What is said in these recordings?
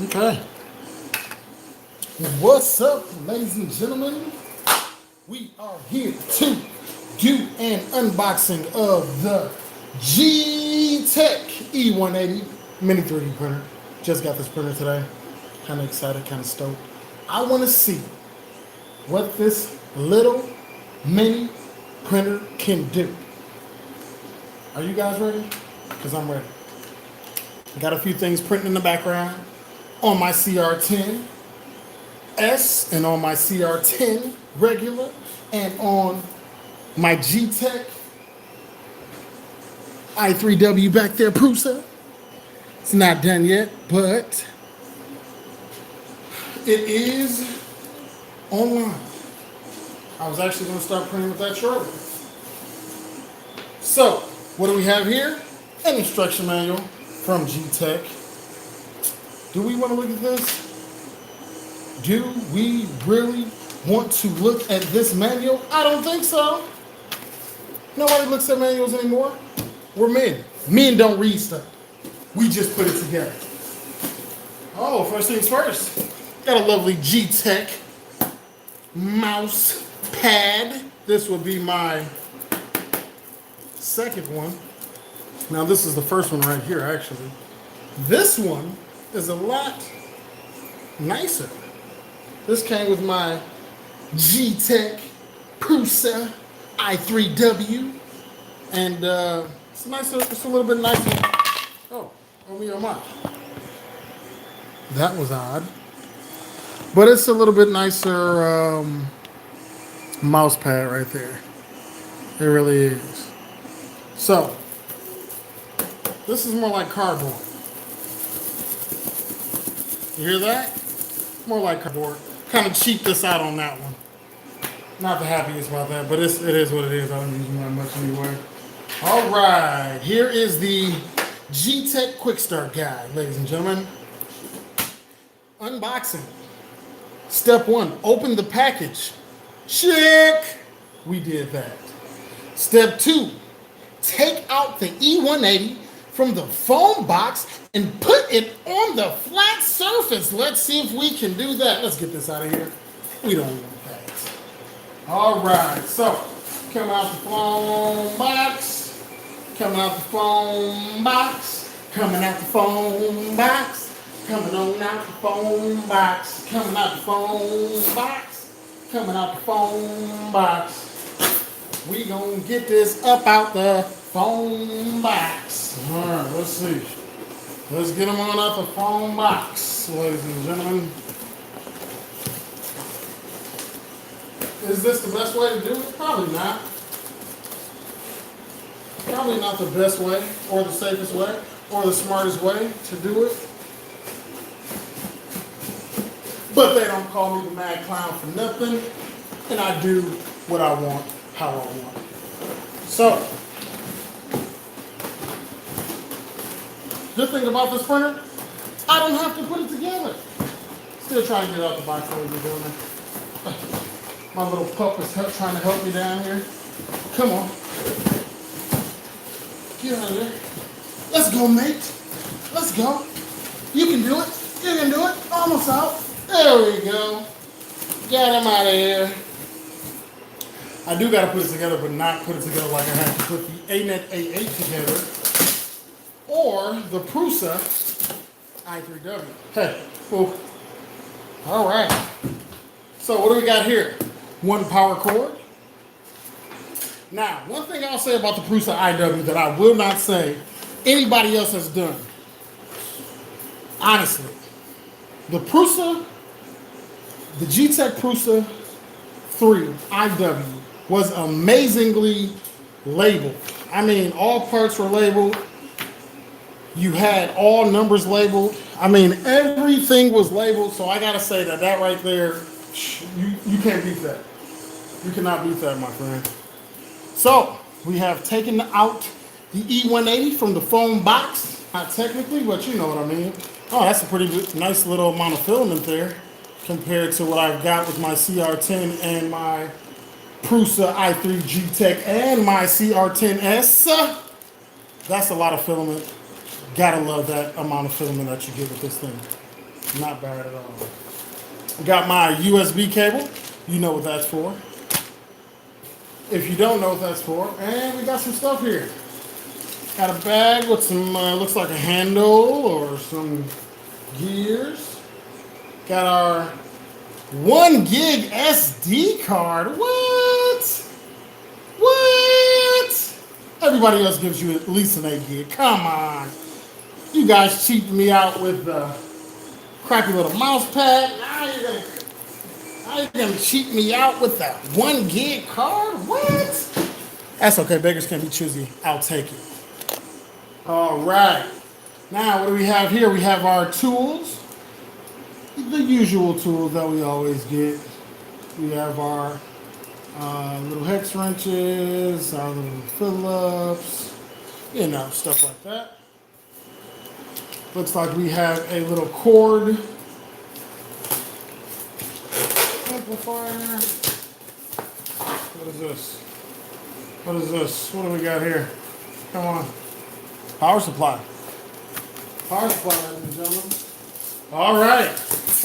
Okay. What's up, ladies and gentlemen? We are here to do an unboxing of the Geeetech E180 Mini 3D printer. Just got this printer today. Kind of excited, kind of stoked. I want to see what this little mini printer can do. Are you guys ready? Because I'm ready. I got a few things printing in the background on my CR10 S and on my CR10 regular and on my Geeetech i3W back there, Prusa. It's not done yet, but it is online. I was actually going to start printing with that shortly. So, what do we have here? An instruction manual from Geeetech. Do we want to look at this? Do we really want to look at this manual? I don't think so. Nobody looks at manuals anymore. We're men. Men don't read stuff. We just put it together. Oh, first things first. Got a lovely Geeetech mouse pad. This will be my second one. Now this is the first one right here, actually. This one is a lot nicer. This came with my Geeetech Prusa i3W, and it's nicer. It's a little bit nicer. Oh, owe me your mic. That was odd, but it's a little bit nicer mouse pad right there. It really is. So this is more like cardboard. You hear that? More like cardboard. Kind of cheaped this out on that one. Not the happiest about that, but it is what it is. I don't use them that much anyway. All right, here is the Geeetech Quick Start Guide, ladies and gentlemen. Unboxing. Step 1, open the package. Check. We did that. Step 2, take out the E180 from the foam box and put it on the flat surface. Let's see if we can do that. Let's get this out of here. We don't want that. All right, so coming out the foam box, coming out the foam box, coming out the foam box, coming on out the foam box, coming out the foam box, coming out the foam box. We gonna get this up out the foam box. All right, let's see. Let's get them on out the foam box, ladies and gentlemen. Is this the best way to do it? Probably not. Probably not the best way, or the safest way, or the smartest way to do it. But they don't call me the mad clown for nothing, and I do what I want, how I want. So, good thing about this printer, I don't have to put it together. Still trying to get it out the box while we're doing it. My little pup is trying to help me down here. Come on. Get out of there. Let's go, mate. Let's go. You can do it. You can do it. Almost out. There we go. Get him out of here. I do got to put it together, but not put it together like I had to put the ANET A8 together or the Prusa i3W. Hey, oh. All right. So what do we got here? One power cord. Now, one thing I'll say about the Prusa IW that I will not say anybody else has done. Honestly, the Geeetech Prusa 3 IW was amazingly labeled. I mean, all parts were labeled. You had all numbers labeled. I mean, everything was labeled. So I gotta say that right there, you can't beat that. You cannot beat that, my friend. So we have taken out the E180 from the foam box. Not technically, but you know what I mean. Oh, that's a pretty good, nice little amount of filament there compared to what I've got with my CR10 and my Prusa i3 Geeetech and my CR10S. That's a lot of filament. Gotta love that amount of filament that you get with this thing. Not bad at all. Got my USB cable. You know what that's for. If you don't know what that's for, and we got some stuff here. Got a bag with some, looks like a handle or some gears. Got our 1 gig SD card. What? What? Everybody else gives you at least an 8 gig. Come on. You guys cheated me out with the crappy little mouse pad. Now you're gonna cheat me out with that 1 gig card? What? That's okay. Beggars can't be choosy. I'll take it. All right. Now, what do we have here? We have our tools. The usual tools that we always get. We have our little hex wrenches, our little Phillips, you know, stuff like that. Looks like we have a little cord amplifier. What is this? What is this? What do we got here? Come on. Power supply. Power supply, ladies and gentlemen. All right.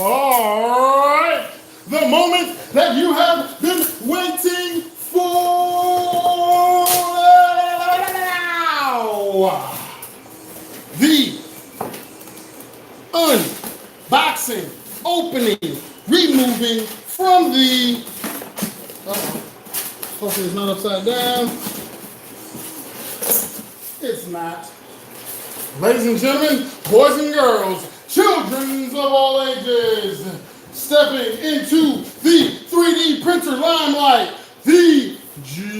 All right. The moment that you have been waiting for. The unboxing, opening, removing from the. Hopefully it's not upside down. It's not. Ladies and gentlemen, boys and girls, children of all ages, stepping into the 3D printer limelight, the Geeetech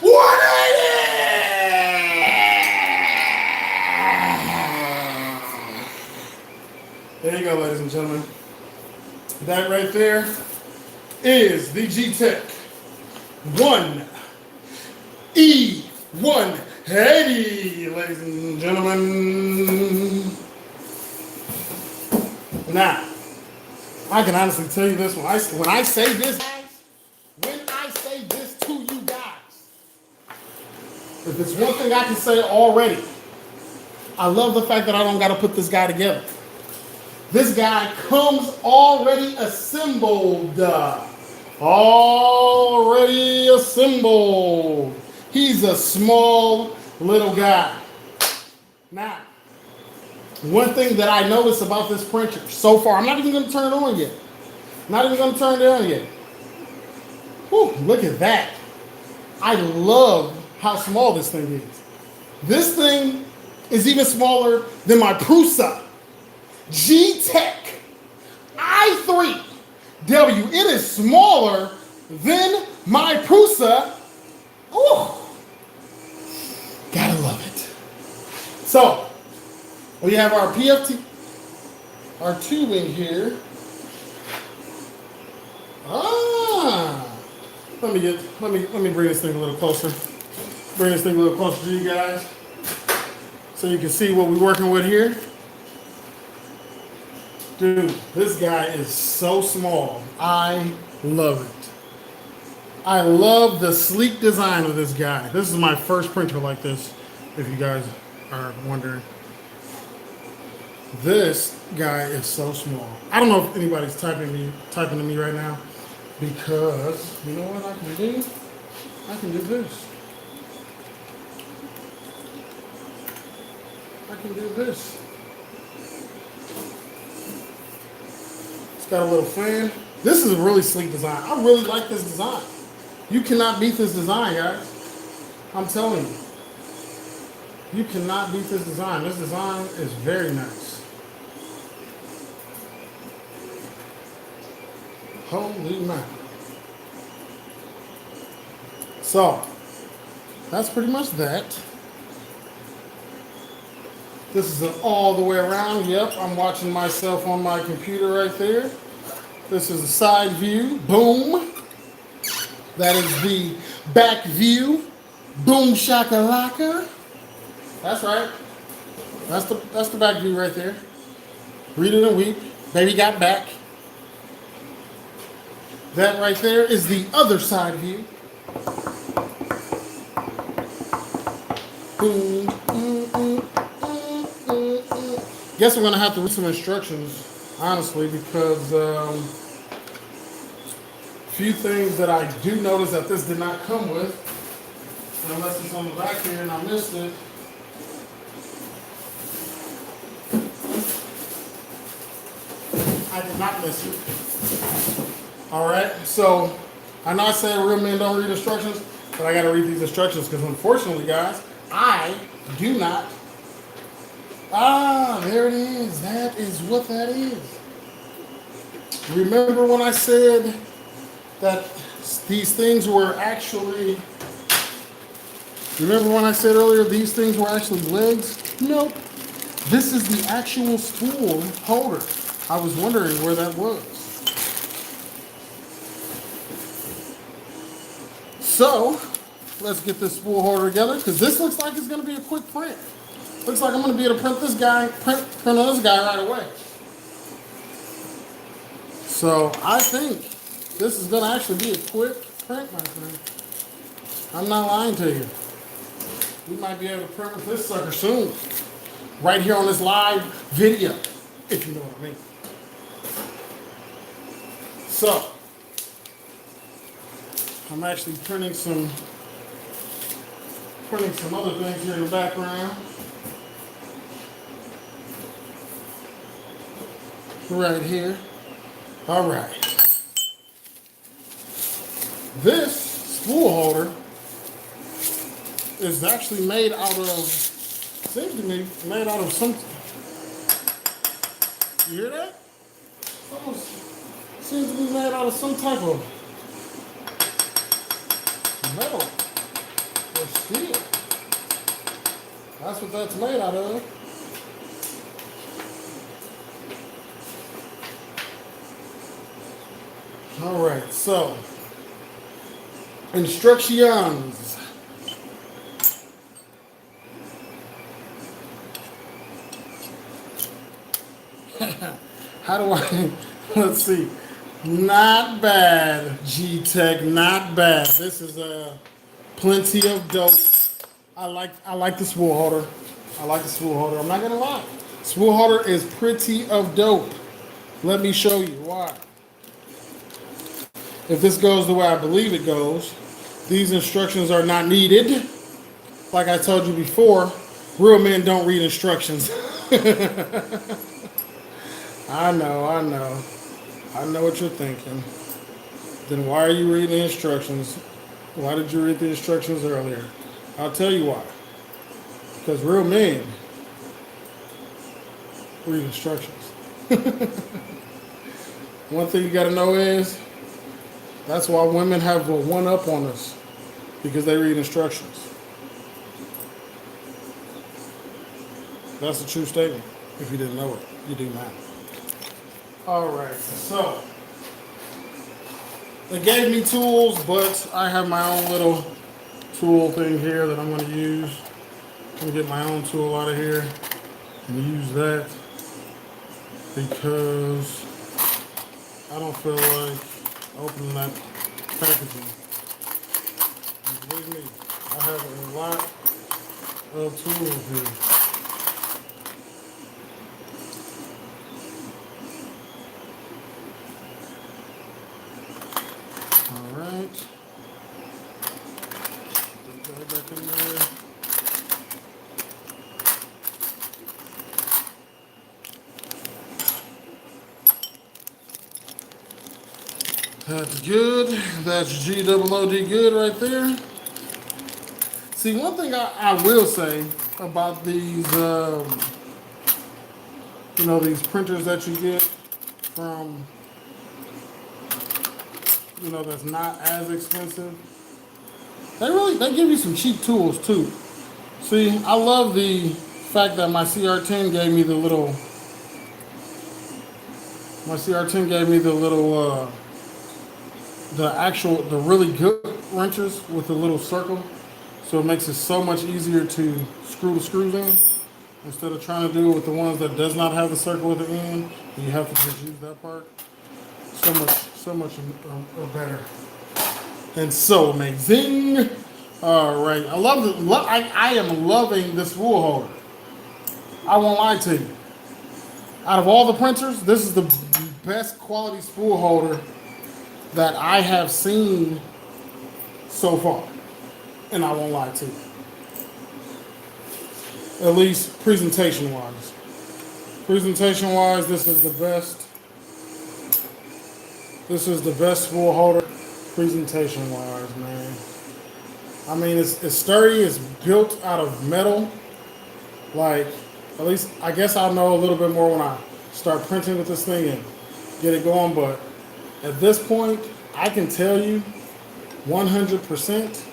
180! There you go, ladies and gentlemen. That right there is the Geeetech 180, ladies and gentlemen. Now, I can honestly tell you this, when I say this, when I say this to you guys, if it's one thing I can say already, I love the fact that I don't got to put this guy together. This guy comes already assembled. Already assembled. He's a small little guy. Now, one thing that I noticed about this printer so far, I'm not even going to turn it on yet. Not even going to turn it on yet. Whew, look at that. I love how small this thing is. This thing is even smaller than my Prusa Geeetech i3W. It is smaller than my Prusa. Ooh, gotta love it. So, we have our PFT, our tubing here. Let me bring this thing a little closer. Bring this thing a little closer to you guys, so you can see what we're working with here. Dude, this guy is so small. I love it. I love the sleek design of this guy. This is my first printer like this, if you guys are wondering. This guy is so small. I don't know if anybody's typing to me right now, because you know what I can do? I can do this. I can do this. It's got a little fan. This is a really sleek design. I really like this design. You cannot beat this design, guys. I'm telling you. You cannot beat this design. This design is very nice. Holy man. So, that's pretty much that. This is all the way around. Yep, I'm watching myself on my computer right there. This is the side view. Boom. That is the back view. Boom shakalaka. That's right. That's the back view right there. Read it and weep. Baby got back. That right there is the other side view. Boom. Guess I'm gonna have to read some instructions, honestly, because few things that I do notice that this did not come with, unless it's on the back here and I missed it. I did not miss it. All right, so I know I said real men don't read instructions, but I got to read these instructions because unfortunately, guys, I do not. Ah, there it is. That is what that is. Remember when I said that these things were actually, remember when I said earlier these things were actually legs? Nope. This is the actual spool holder. I was wondering where that was. So, let's get this spool holder together because this looks like it's going to be a quick print. Looks like I'm going to be able to print this guy, print on this guy right away. So, I think this is going to actually be a quick print, my friend. I'm not lying to you. We might be able to print with this sucker soon. Right here on this live video, if you know what I mean. So, I'm actually printing some other things here in the background. Right here. All right. This spool holder is actually made out of, seems to me, made out of some, you hear that? Almost seems to be made out of some type of metal or steel. That's what that's made out of. All right, so instructions. How do I, let's see. Not bad, Geeetech, not bad. This is plenty of dope. I like the spool holder. I like the spool holder. I'm not gonna lie. Spool holder is pretty of dope. Let me show you why. If this goes the way I believe it goes, these instructions are not needed. Like I told you before, real men don't read instructions. I know. I know what you're thinking. Then why are you reading the instructions? Why did you read the instructions earlier? I'll tell you why. Because real men read instructions. One thing you got to know is that's why women have a one-up on us, because they read instructions. That's a true statement. If you didn't know it, you do now. All right, so they gave me tools, but I have my own little tool thing here that I'm going to use. I'm going to get my own tool out of here and use that because I don't feel like opening that packaging. And believe me, I have a lot of tools here. Alright. Put that back in there. That's good. That's G-O-O-D good right there. See, one thing I will say about these, these printers that you get from, that's not as expensive. They give you some cheap tools too. See, I love the fact that my CR10 gave me the little, the really good wrenches with the little circle. So it makes it so much easier to screw the screws in instead of trying to do it with the ones that does not have the circle at the end. You have to just use that part. So much better. And so amazing. All right, I love it. I am loving this wool holder. I won't lie to you. Out of all the printers, this is the best quality spool holder that I have seen so far. And I won't lie to you. At least presentation-wise. Presentation-wise, this is the best. This is the best spool holder presentation-wise, man. I mean, it's sturdy. It's built out of metal. Like, at least, I guess I'll know a little bit more when I start printing with this thing and get it going. But at this point, I can tell you 100%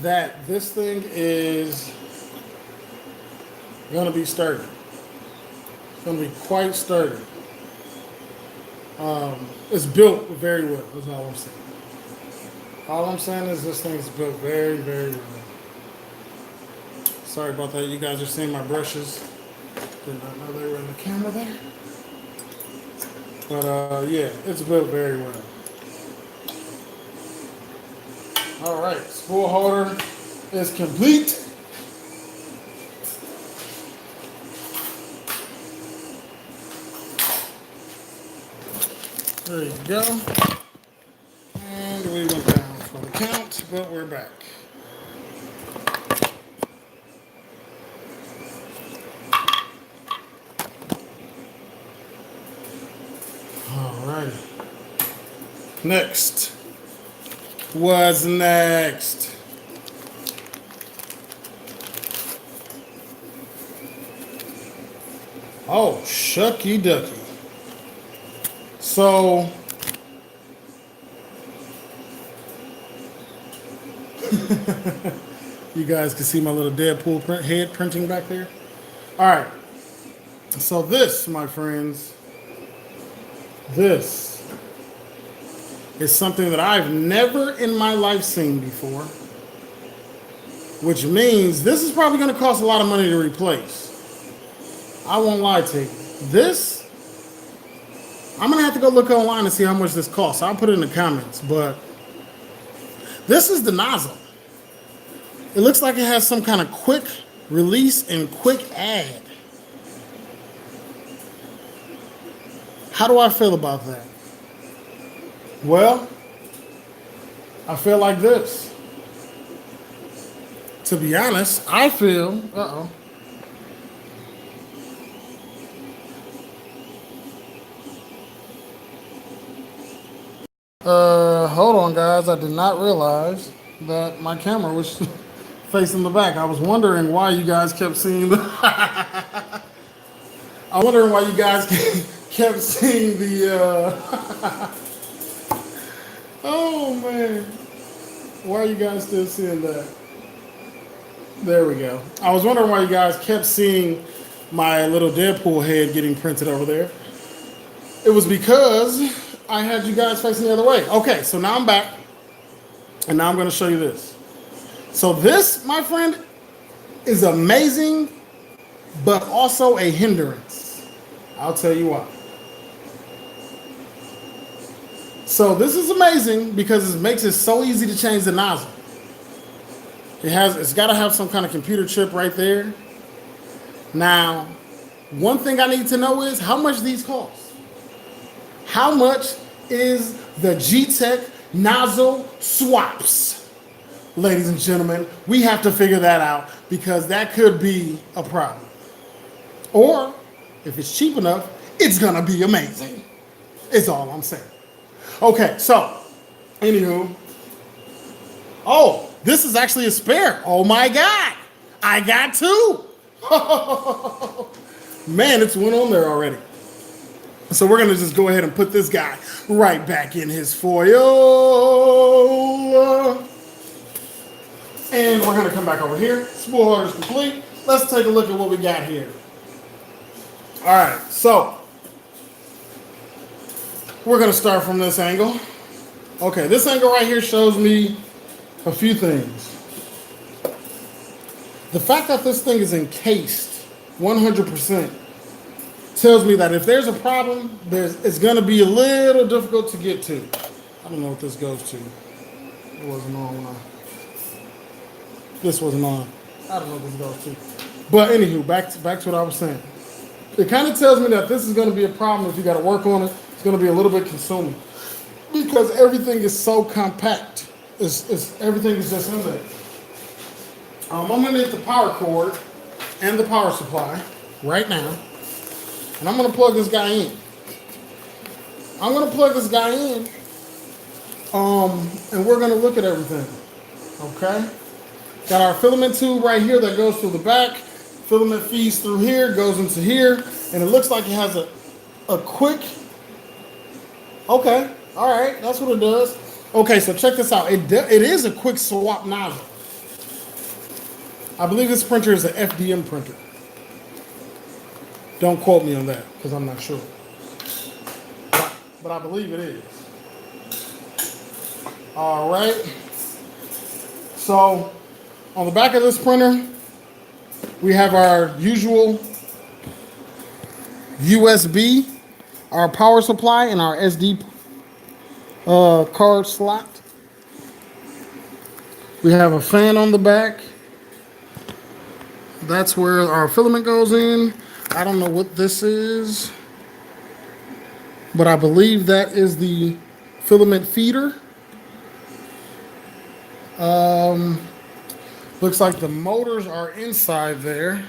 that this thing is going to be sturdy. It's going to be quite sturdy. It's built very well, is all I'm saying. All I'm saying is this thing is built very, very well. Sorry about that. You guys are seeing my brushes. Did not know they were in the camera there. But yeah, it's built very well. All right, spool holder is complete. There you go. And we went down for the count, but we're back. All right. Next. What's next? Oh, shucky ducky. So, you guys can see my little Deadpool head printing back there. All right. So this, my friends, this is something that I've never in my life seen before, which means this is probably going to cost a lot of money to replace. I won't lie to you. This, I'm going to have to go look online and see how much this costs. I'll put it in the comments, but this is the nozzle. It looks like it has some kind of quick release and quick add. How do I feel about that? Well, I feel like this. To be honest, I feel, hold on guys, I did not realize that my camera was facing the back. I was wondering why you guys kept seeing the I'm wondering why you guys kept seeing the oh man, why are you guys still seeing that? There we go. I was wondering why you guys kept seeing my little Deadpool head getting printed over there. It was because I had you guys facing the other way. Okay, so now I'm back, and now I'm going to show you this. So this, my friend, is amazing, but also a hindrance. I'll tell you why. So this is amazing because it makes it so easy to change the nozzle. It's got to have some kind of computer chip right there. Now, one thing I need to know is how much these cost. How much is the Geeetech nozzle swaps? Ladies and gentlemen, we have to figure that out because that could be a problem. Or, if it's cheap enough, it's gonna be amazing. Is all I'm saying. Okay, so, anywho. Oh, this is actually a spare. Oh my God. I got two. Man, it's one on there already. So we're going to just go ahead and put this guy right back in his foil. And we're going to come back over here. Spool holder is complete. Let's take a look at what we got here. All right, so we're going to start from this angle. Okay, this angle right here shows me a few things. The fact that this thing is encased 100% tells me that if there's a problem, it's going to be a little difficult to get to. I don't know what this goes to. It wasn't on. This wasn't on. I don't know what this goes to. But anywho, back to what I was saying. It kind of tells me that this is going to be a problem if you got to work on it. It's going to be a little bit consuming because everything is so compact. Everything is just in there. I'm going to need the power cord and the power supply right now. And I'm going to plug this guy in. I'm going to plug this guy in. And we're going to look at everything. Okay? Got our filament tube right here that goes through the back. Filament feeds through here, goes into here. And it looks like it has a quick... Okay. All right. That's what it does. Okay, so check this out. It is a quick swap nozzle. I believe this printer is an FDM printer. Don't quote me on that because I'm not sure. But I believe it is. All right. So on the back of this printer, we have our usual USB, our power supply, and our SD card slot. We have a fan on the back. That's where our filament goes in. I don't know what this is, but I believe that is the filament feeder. Looks like the motors are inside there.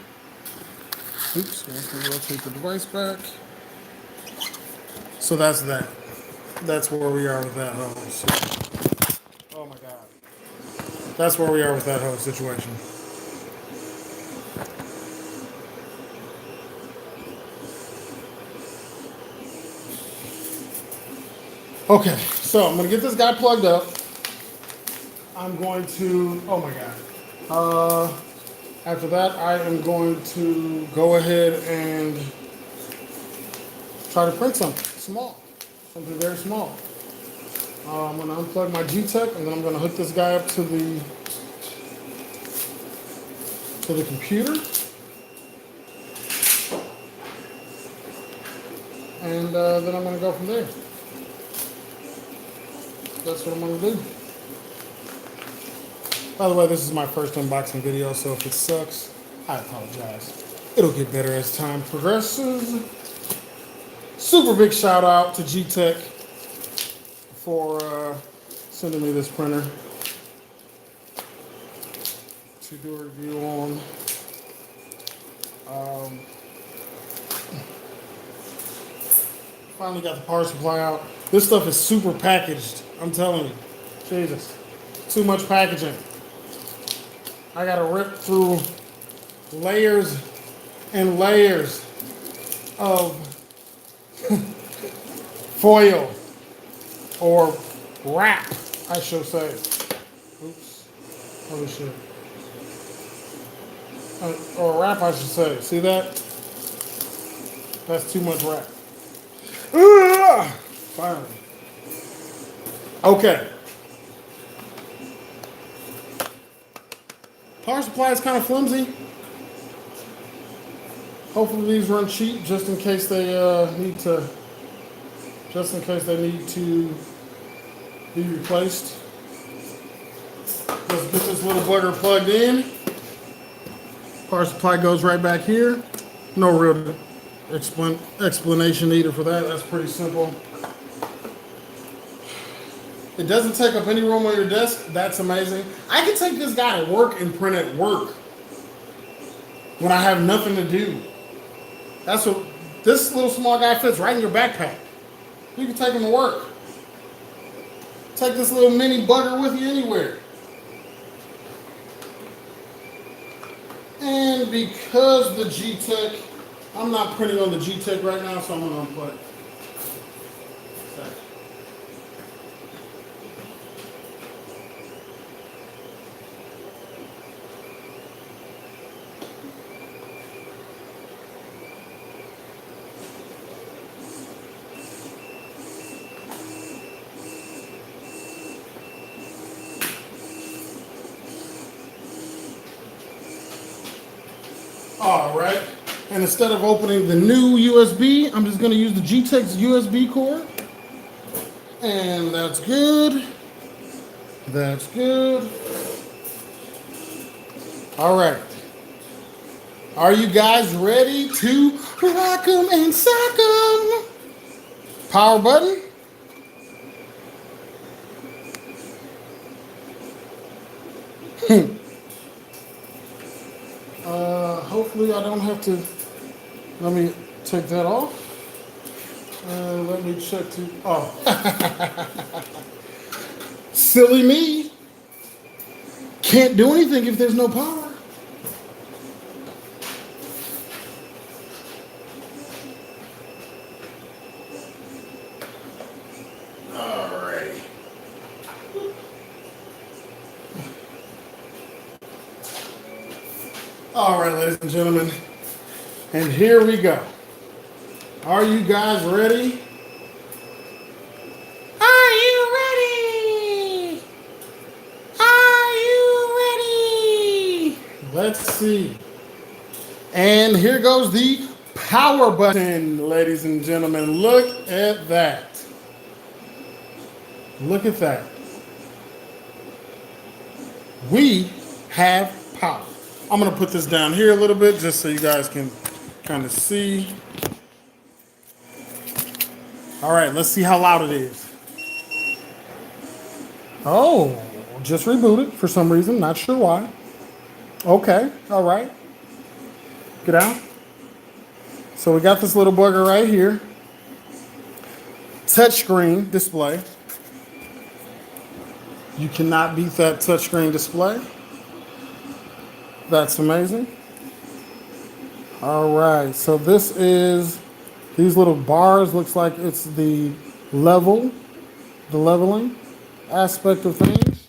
Oops, I have to rotate the device back. So that's that. That's where we are with that hose. Oh my God. That's where we are with that hose situation. Okay, so I'm gonna get this guy plugged up. I'm going to, oh my God. After that, I am going to go ahead and try to print something small, something very small. I'm gonna unplug my Geeetech and then I'm gonna hook this guy up to the computer. And then I'm gonna go from there. That's what I'm gonna do. By the way, this is my first unboxing video, so if it sucks, I apologize. It'll get better as time progresses. Super big shout out to Geeetech for sending me this printer to do a review on. Finally got the power supply out. This stuff is super packaged. I'm telling you. Jesus. Too much packaging. I gotta rip through layers and layers of foil or wrap, I should say. Oops. Holy shit. Or wrap, I should say. See that? That's too much wrap. Finally. Okay. Power supply is kind of flimsy. Hopefully these run cheap just in case they need to be replaced. Let's get this little bugger plugged in. Power supply goes right back here. No real explanation needed for that. That's pretty simple. It doesn't take up any room on your desk. That's amazing. I can take this guy to work and print at work when I have nothing to do. That's what this little small guy fits right in your backpack. You can take him to work. Take this little mini bugger with you anywhere. And because the Geeetech, I'm not printing on the Geeetech right now, so I'm going to unplug. All right, and instead of opening the new USB, I'm just going to use the Geeetech's USB cord. And that's good. That's good. All right. Are you guys ready to rock 'em and sock 'em? Power button. Hopefully I don't have to. Let me take that off. Let me check to. Oh, silly me. Can't do anything if there's no power. Alrighty. All right, ladies and gentlemen, and here we go. Are you guys ready? Are you ready? Are you ready? Let's see. And here goes the power button, ladies and gentlemen. Look at that. Look at that. We have power. I'm going to put this down here a little bit just so you guys can kind of see. All right, let's see how loud it is. Oh, just rebooted for some reason. Not sure why. Okay, all right. Get out. So we got this little bugger right here. Touchscreen display. You cannot beat that touchscreen display. That's amazing. All right, so this is, these little bars, looks like it's the leveling aspect of things.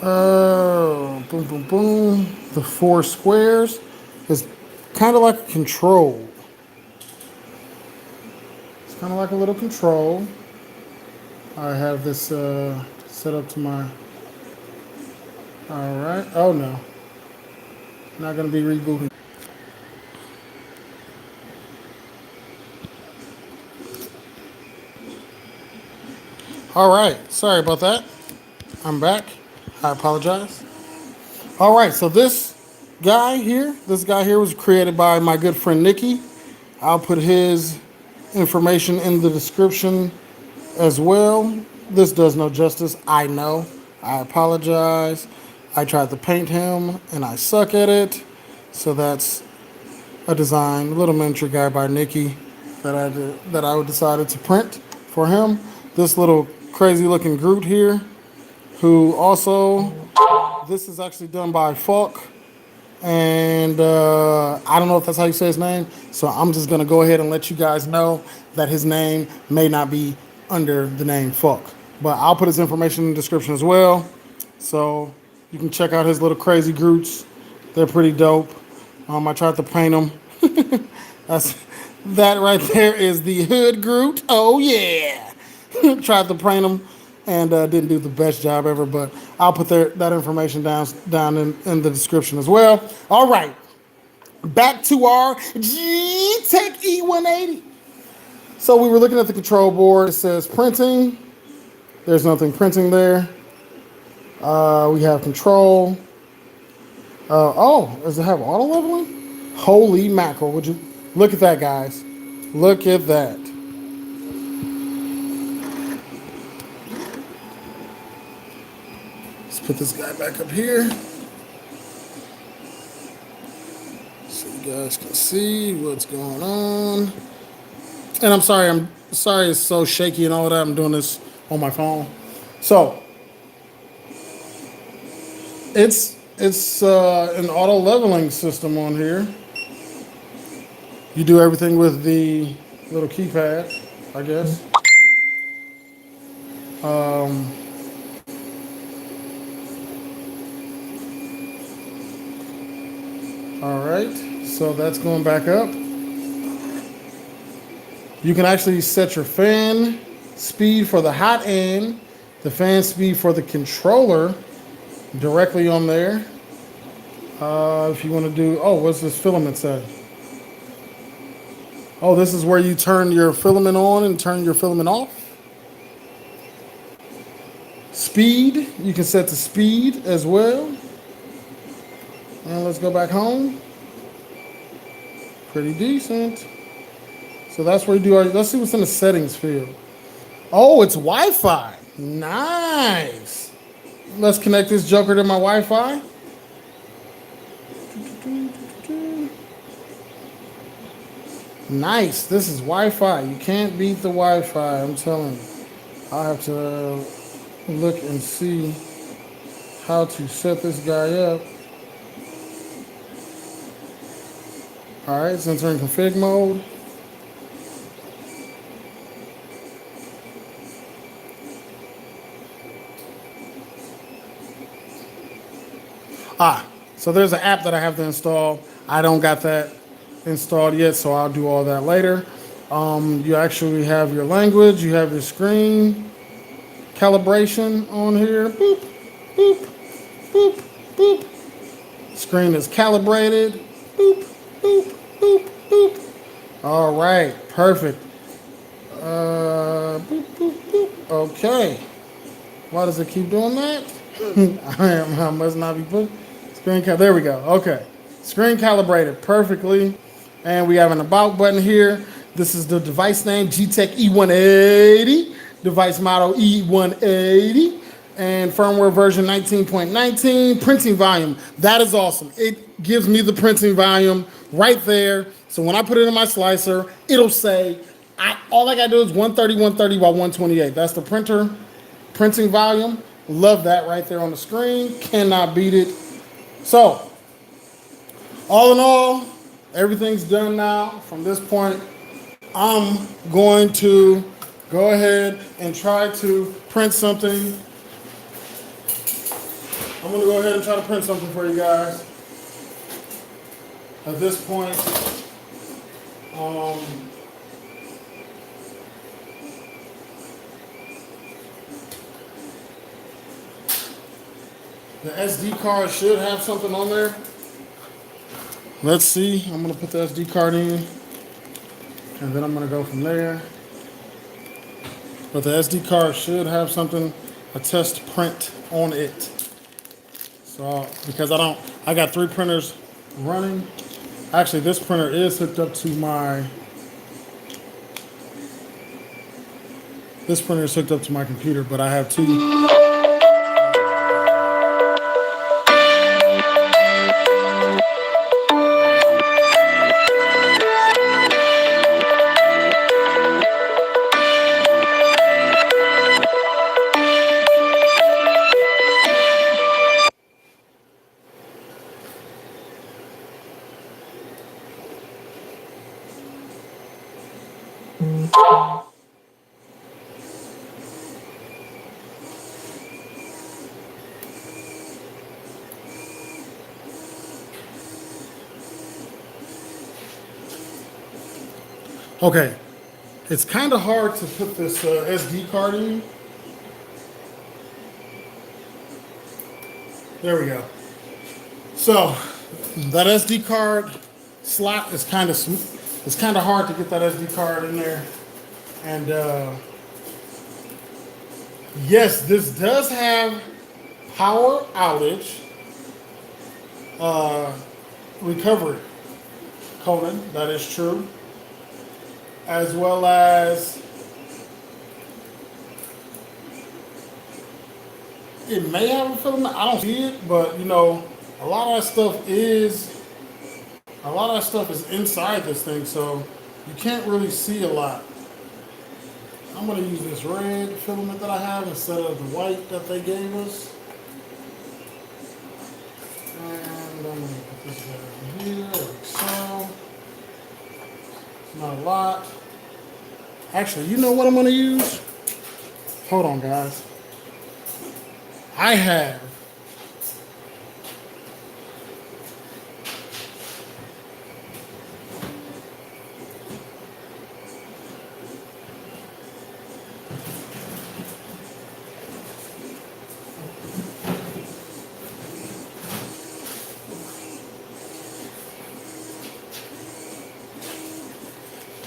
Oh, boom, boom, boom. The 4 squares is kind of like a control. It's kind of like a little control. I have this set up to my, all right. Oh no, not gonna be rebooting. All right, sorry about that. I'm back. I apologize. All right, so this guy here was created by my good friend Nikki. I'll put his information in the description as well. This does no justice, I know. I apologize. I tried to paint him and I suck at it. So that's a design, little miniature guy by Nikki that I decided to print for him. This little crazy looking Groot here, who also, this is actually done by Falk. And I don't know if that's how you say his name, so I'm just going to go ahead and let you guys know that his name may not be under the name Falk. But I'll put his information in the description as well, so you can check out his little crazy Groots. They're pretty dope. I tried to paint them. That right there is the Hood Groot. Oh yeah! Tried to paint them and didn't do the best job ever, but I'll put that information down in the description as well. All right, back to our Geeetech E180. So we were looking at the control board. It says printing. There's nothing printing there. We have control. Does it have auto leveling? Holy mackerel! Would you look at that, guys? Look at that. Put this guy back up here so you guys can see what's going on. And I'm sorry it's so shaky and all that. I'm doing this on my phone. So it's an auto leveling system on here. You do everything with the little keypad, I guess. All right, so that's going back up. You can actually set your fan speed for the hot end, the fan speed for the controller directly on there. If you want to do, what's this filament say? Oh, this is where you turn your filament on and turn your filament off. speed. You can set the speed as well. And let's go back home. Pretty decent. So that's where you do our, let's see what's in the settings field. Oh, it's Wi-Fi. Nice. Let's connect this joker to my Wi-Fi. Nice. This is Wi-Fi. You can't beat the Wi-Fi. I'm telling you. I have to look and see how to set this guy up. All right, it's entering config mode. So there's an app that I have to install. I don't got that installed yet, so I'll do all that later. You actually have your language, you have your screen calibration on here. Boop, boop, boop, boop. Screen is calibrated. Boop, boop, boop, boop. All right, perfect. Boop, boop, boop. Okay. Why does it keep doing that? I must not be put. There we go. Okay. Screen calibrated perfectly. And we have an about button here. This is the device name, Geeetech E180. Device model E180. And firmware version 19.19. Printing volume. That is awesome. It gives me the printing volume right there. So when I put it in my slicer, it'll say, all I got to do is 130, 130 by 128. That's the printing volume. Love that right there on the screen. Cannot beat it. So, all in all, everything's done now. From this point, I'm going to go ahead and try to print something. I'm going to go ahead and try to print something for you guys. At this point, the SD card should have something on there. Let's see. I'm going to put the SD card in, and then I'm going to go from there. But the SD card should have something, a test print on it. So, because I got 3 printers running. Actually, this printer is hooked up to my computer, but I have 2. Okay, it's kind of hard to put this SD card in. There we go. So that SD card slot is kind of hard to get that SD card in there. And yes, this does have power outage recovery coding. That is true. As well as it may have a filament. I don't see it, but you know, a lot of that stuff is inside this thing, so you can't really see a lot. I'm gonna use this red filament that I have instead of the white that they gave us. And I'm gonna put this down here, like so. Not a lot. Actually, you know what I'm going to use? Hold on, guys. I have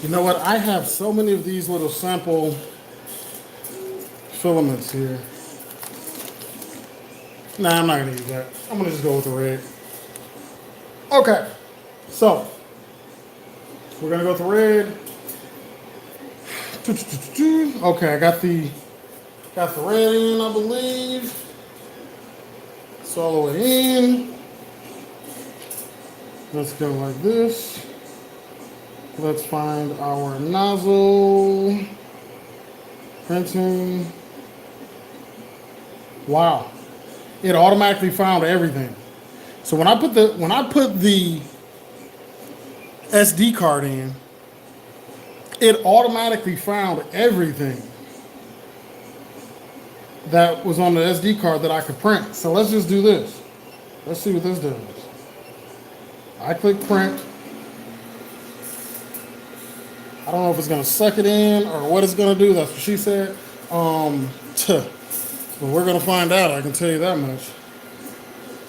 You know what? I have so many of these little sample filaments here. Nah, I'm not gonna use that. I'm gonna just go with the red. Okay, so we're gonna go with the red. Okay, I got the red in, I believe. It's all the way in. Let's go like this. Let's find our nozzle. Printing. Wow. It automatically found everything. So when I put the SD card in, it automatically found everything that was on the SD card that I could print. So let's just do this. Let's see what this does. I click print. I don't know if it's gonna suck it in or what it's gonna do. That's what she said. But we're gonna find out. I can tell you that much.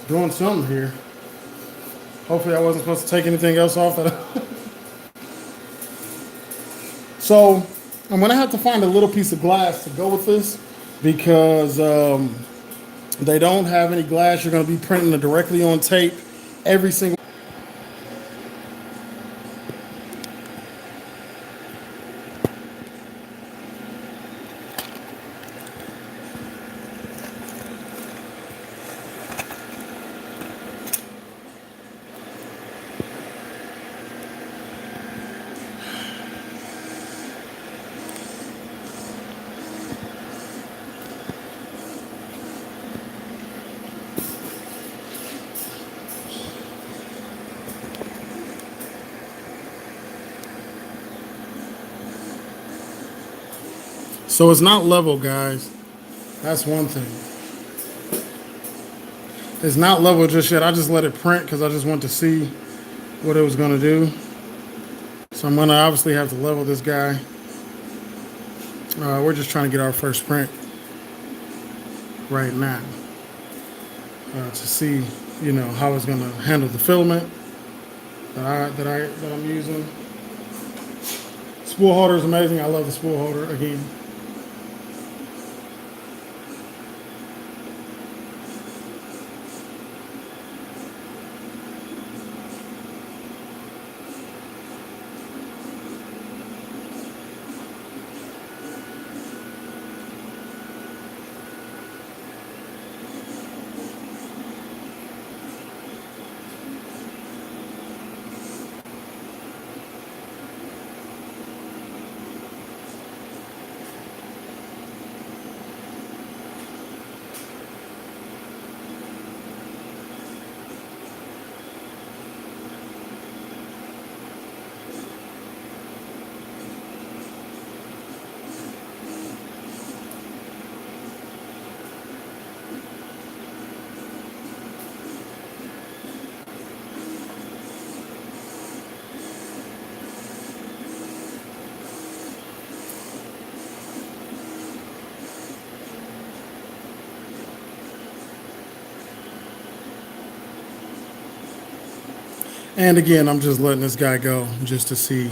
Doing something here. Hopefully I wasn't supposed to take anything else off that. So I'm gonna have to find a little piece of glass to go with this because they don't have any glass. You're gonna be printing it directly on tape every single. So it's not level, guys. That's one thing. It's not level just yet. I just let it print because I just want to see what it was going to do. So I'm going to obviously have to level this guy. We're just trying to get our first print right now to see, you know, how it's going to handle the filament that I'm using. Spool holder is amazing. I love the spool holder again. And again, I'm just letting this guy go just to see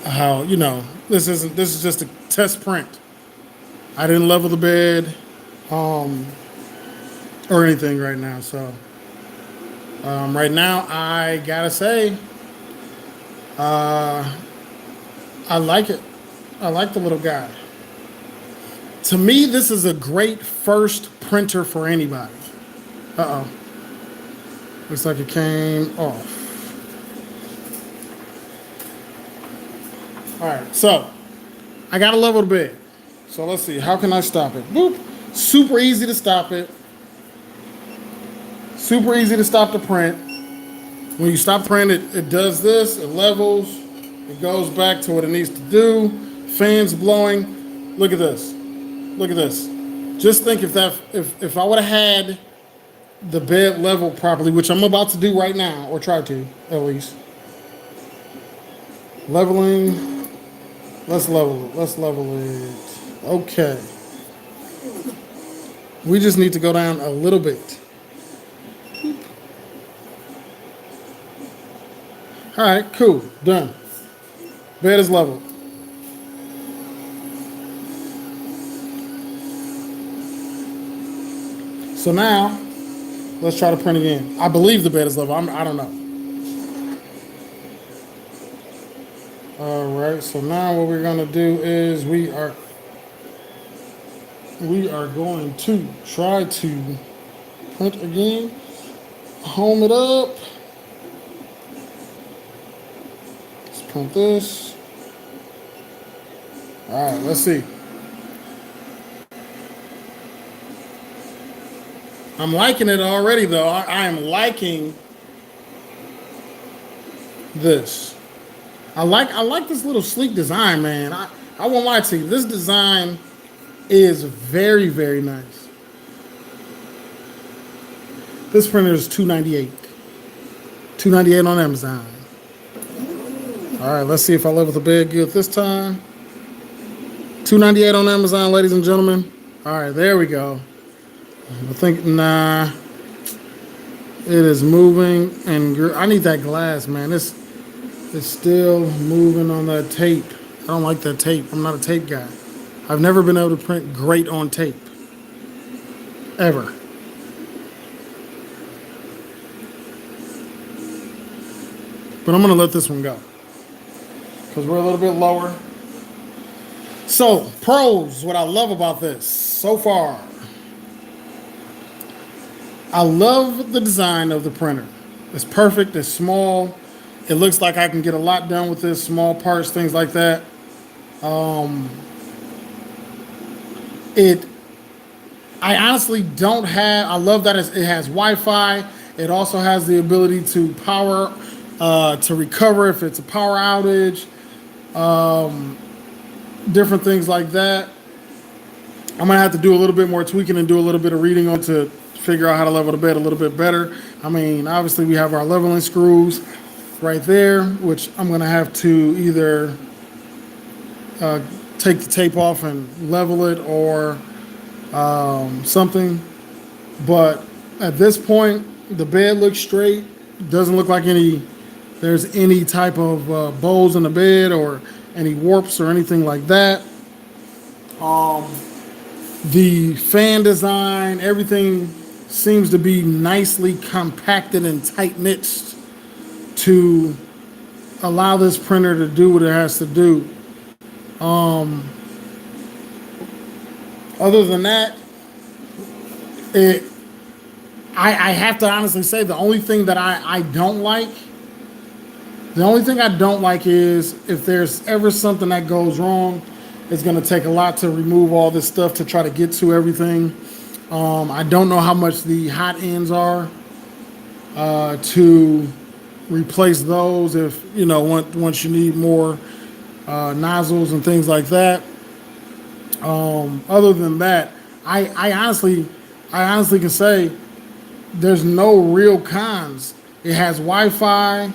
how, you know, this is just a test print. I didn't level the bed or anything right now. So right now, I gotta say, I like it. I like the little guy. To me, this is a great first printer for anybody. Uh-oh. Looks like it came off. All right, so I got to level the bed. So let's see, how can I stop it? Boop. Super easy to stop it. Super easy to stop the print. When you stop printing, it does this, it levels, it goes back to what it needs to do. Fans blowing. Look at this. Look at this. Just think if I would have had the bed level properly, which I'm about to do right now, or try to, at least. Leveling. Let's level it. Let's level it. Okay. We just need to go down a little bit. All right, cool. Done. Bed is leveled. So now, let's try to print again. I believe the bed is level. I don't know. All right. So now what we're gonna do is we are going to try to print again. Home it up. Let's print this. All right. Let's see. I'm liking it already, though. I am liking this. I like this little sleek design, man. I won't lie to you. This design is very, very nice. This printer is $298. $298 on Amazon. All right, let's see if I level the bed good this time. $298 on Amazon, ladies and gentlemen. All right, there we go. I think, nah, it is moving, and I need that glass, man. It's still moving on that tape. I don't like that tape. I'm not a tape guy. I've never been able to print great on tape, ever. But I'm gonna let this one go, because we're a little bit lower. So, pros, what I love about this so far. I love the design of the printer. It's perfect, it's small. It looks like I can get a lot done with this, small parts, things like that. I honestly don't have, I love that it has Wi-Fi. It also has the ability to power, to recover if it's a power outage, different things like that. I'm gonna have to do a little bit more tweaking and do a little bit of reading on to figure out how to level the bed a little bit better. I mean, obviously we have our leveling screws right there, which I'm gonna have to either take the tape off and level it or something. But at this point, the bed looks straight. Doesn't look like there's any type of bows in the bed or any warps or anything like that. The fan design, everything seems to be nicely compacted and tight-knit to allow this printer to do what it has to do. Other than that, I have to honestly say the only thing that I don't like, is if there's ever something that goes wrong, it's going to take a lot to remove all this stuff to try to get to everything. I don't know how much the hot ends are to replace those if, once you need more nozzles and things like that. Other than that, I honestly can say there's no real cons. It has Wi-Fi.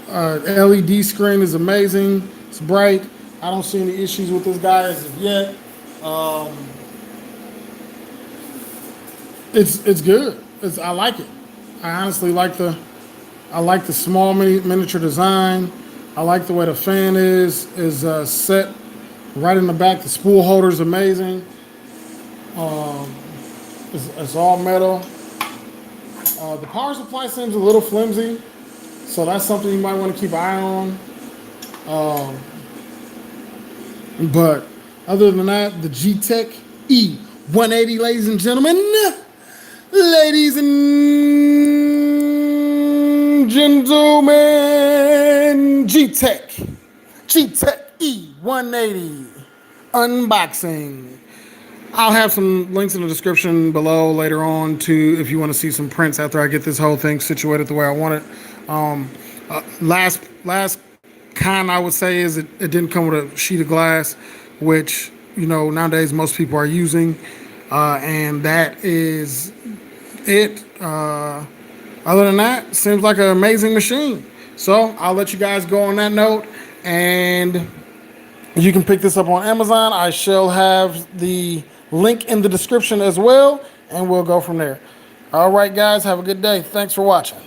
LED screen is amazing. It's bright. I don't see any issues with this guy as of yet. It's good. I like it. I honestly like the small miniature design. I like the way the fan is set right in the back. The spool holder is amazing. It's all metal. The power supply seems a little flimsy, so that's something you might want to keep an eye on. But other than that, the Geeetech E180, ladies and gentlemen. Ladies and gentlemen, Geeetech E180 unboxing. I'll have some links in the description below later on to if you want to see some prints after I get this whole thing situated the way I want it. Last con I would say is it didn't come with a sheet of glass, which nowadays most people are using, and that is it. Other than that, seems like an amazing machine. So I'll let you guys go on that note, and you can pick this up on Amazon. I shall have the link in the description as well, and we'll go from there. All right, guys, have a good day. Thanks for watching.